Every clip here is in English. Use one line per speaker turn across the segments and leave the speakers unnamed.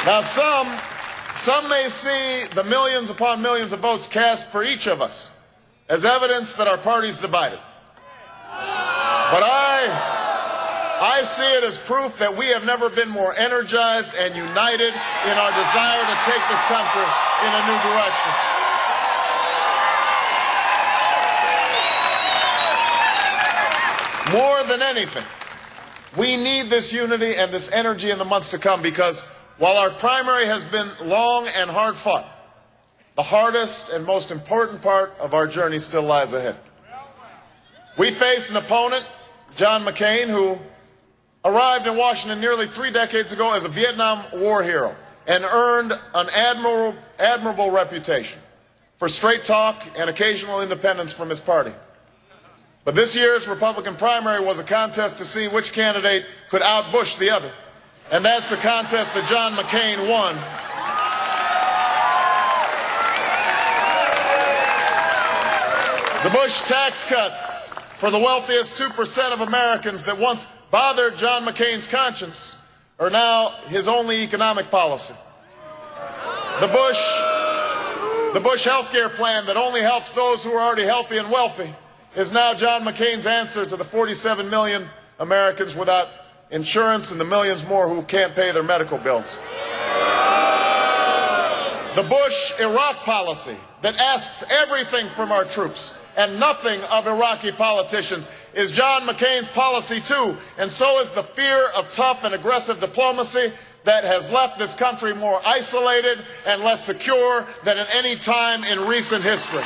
Now, some may see the millions upon millions of votes cast for each of us as evidence that our party's divided. But I see it as proof that we have never been more energized and united in our desire to take this country in a new direction. More than anything, we need this unity and this energy in the months to come, because while our primary has been long and hard fought, the hardest and most important part of our journey still lies ahead. We face an opponent, John McCain, who arrived in Washington nearly 3 decades ago as a Vietnam War hero and earned an admirable reputation for straight talk and occasional independence from his party. But this year's Republican primary was a contest to see which candidate could out-Bush the other. And that's a contest that John McCain won. The Bush tax cuts for the wealthiest 2% of Americans that once bothered John McCain's conscience are now his only economic policy. The Bush health care plan that only helps those who are already healthy and wealthy is now John McCain's answer to the 47 million Americans without insurance and the millions more who can't pay their medical bills. The Bush Iraq policy that asks everything from our troops and nothing of Iraqi politicians is John McCain's policy too, and so is the fear of tough and aggressive diplomacy that has left this country more isolated and less secure than at any time in recent history.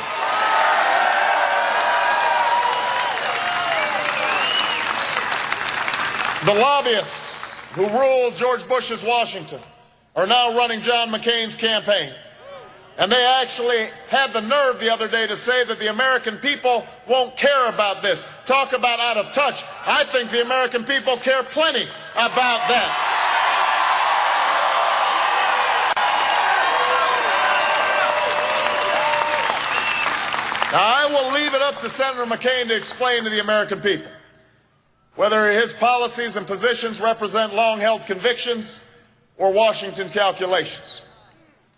The lobbyists who ruled George Bush's Washington are now running John McCain's campaign. And they actually had the nerve the other day to say that the American people won't care about this. Talk about out of touch. I think the American people care plenty about that. Now, I will leave it up to Senator McCain to explain to the American people whether his policies and positions represent long-held convictions or Washington calculations.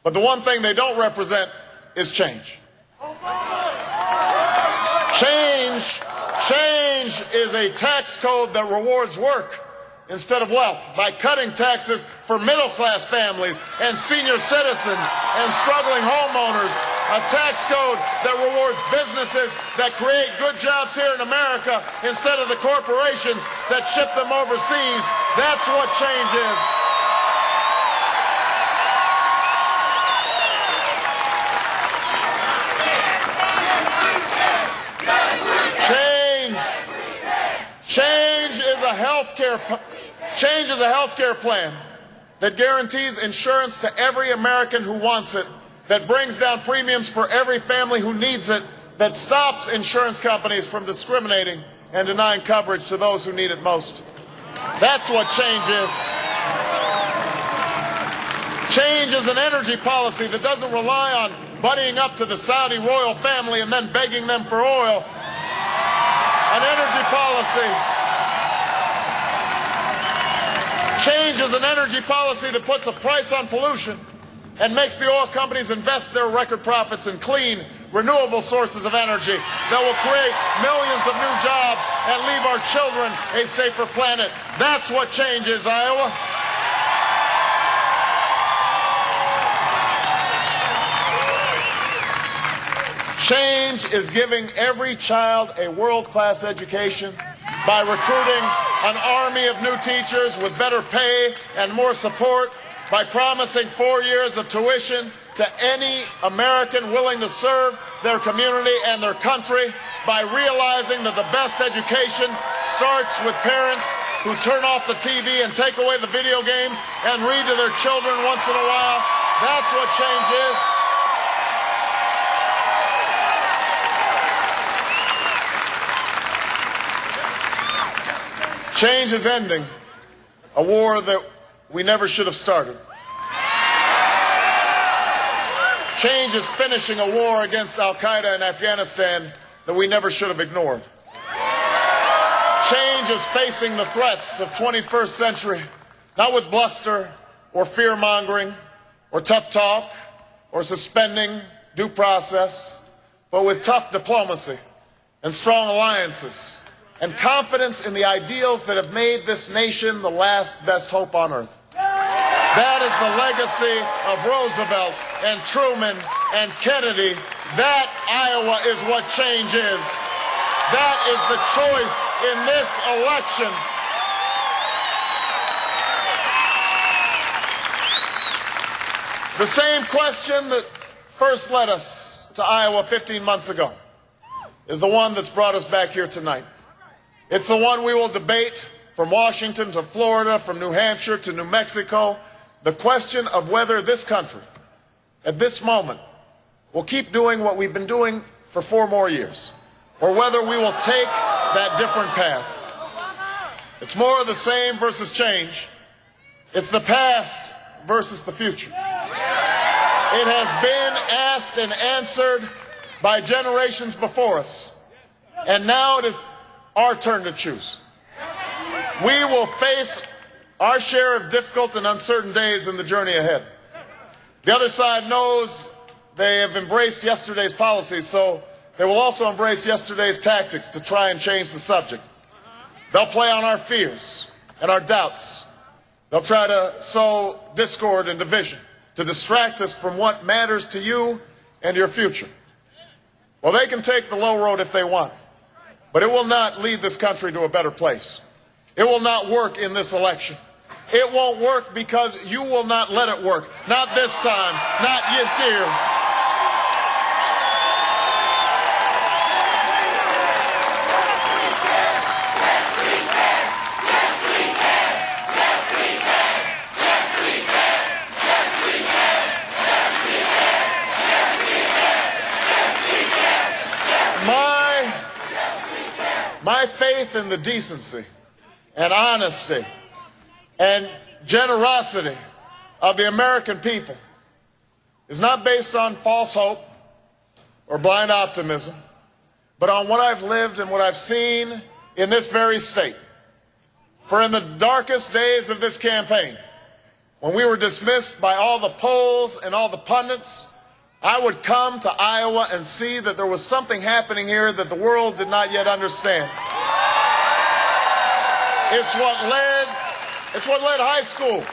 But the one thing they don't represent is change. Change is a tax code that rewards work instead of wealth by cutting taxes for middle-class families and senior citizens and struggling homeowners. A tax code that rewards businesses that create good jobs here in America instead of the corporations that ship them overseas. That's what change is. Change is a health care plan that guarantees insurance to every American who wants it, that brings down premiums for every family who needs it, that stops insurance companies from discriminating and denying coverage to those who need it most. That's what change is. Change is an energy policy that doesn't rely on buddying up to the Saudi royal family and then begging them for oil. An energy policy. Change is an energy policy that puts a price on pollution and makes the oil companies invest their record profits in clean, renewable sources of energy that will create millions of new jobs and leave our children a safer planet. That's what change is, Iowa. Change is giving every child a world-class education by recruiting an army of new teachers with better pay and more support, by promising 4 years of tuition to any American willing to serve their community and their country, by realizing that the best education starts with parents who turn off the TV and take away the video games and read to their children once in a while. That's what change is. Change is ending a war that we never should have started. Change is finishing a war against Al-Qaeda in Afghanistan that we never should have ignored. Change is facing the threats of 21st century, not with bluster, or fear-mongering or tough talk or suspending due process, but with tough diplomacy and strong alliances and confidence in the ideals that have made this nation the last best hope on earth. That is the legacy of Roosevelt and Truman and Kennedy. That, Iowa, is what change is. That is the choice in this election. The same question that first led us to Iowa 15 months ago is the one that's brought us back here tonight. It's the one we will debate from Washington to Florida, from New Hampshire to New Mexico. The question of whether this country, at this moment, will keep doing what we've been doing for 4 more years, or whether we will take that different path. It's more of the same versus change. It's the past versus the future. It has been asked and answered by generations before us, and now it is our turn to choose. We will face our share of difficult and uncertain days in the journey ahead. The other side knows they have embraced yesterday's policies, so they will also embrace yesterday's tactics to try and change the subject. They'll play on our fears and our doubts. They'll try to sow discord and division to distract us from what matters to you and your future. Well, they can take the low road if they want, but it will not lead this country to a better place. It will not work in this election. It won't work because you will not let it work. Not this time, not this year. My faith in the decency and honesty and generosity of the American people is not based on false hope or blind optimism, but on what I've lived and what I've seen in this very state. For in the darkest days of this campaign, when we were dismissed by all the polls and all the pundits, I would come to Iowa and see that there was something happening here that the world did not yet understand. It's what led high school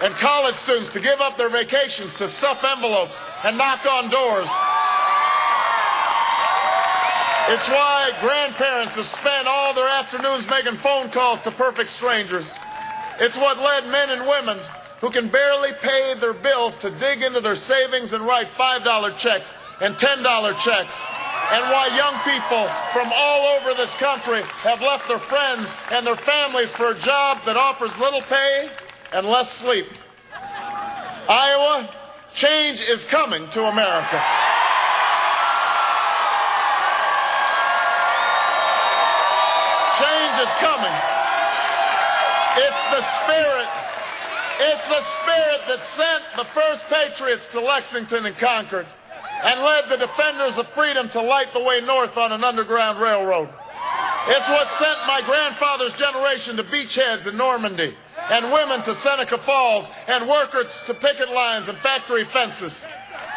and college students to give up their vacations, to stuff envelopes and knock on doors. It's why grandparents have spent all their afternoons making phone calls to perfect strangers. It's what led men and women who can barely pay their bills to dig into their savings and write $5 checks and $10 checks. And why young people from all over this country have left their friends and their families for a job that offers little pay and less sleep. Iowa, change is coming to America. Change is coming. It's the spirit that sent the first patriots to Lexington and Concord and led the defenders of freedom to light the way north on an underground railroad. It's what sent my grandfather's generation to beachheads in Normandy, and women to Seneca Falls, and workers to picket lines and factory fences.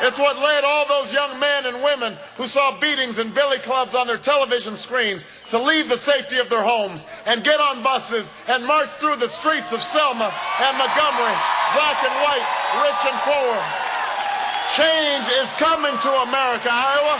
It's what led all those young men and women who saw beatings and billy clubs on their television screens to leave the safety of their homes and get on buses and march through the streets of Selma and Montgomery, black and white, rich and poor. Change is coming to America, Iowa.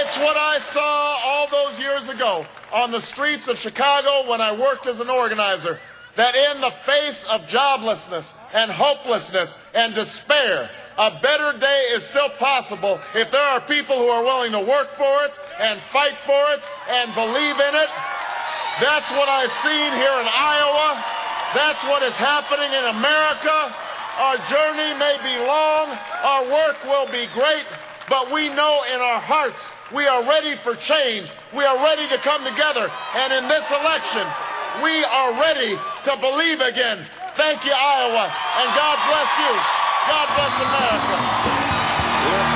It's what I saw all those years ago on the streets of Chicago when I worked as an organizer, that in the face of joblessness and hopelessness and despair, a better day is still possible if there are people who are willing to work for it and fight for it and believe in it. That's what I've seen here in Iowa. That's what is happening in America. Our journey may be long, our work will be great, but we know in our hearts we are ready for change. We are ready to come together. And in this election, we are ready to believe again. Thank you, Iowa, and God bless you. God bless America.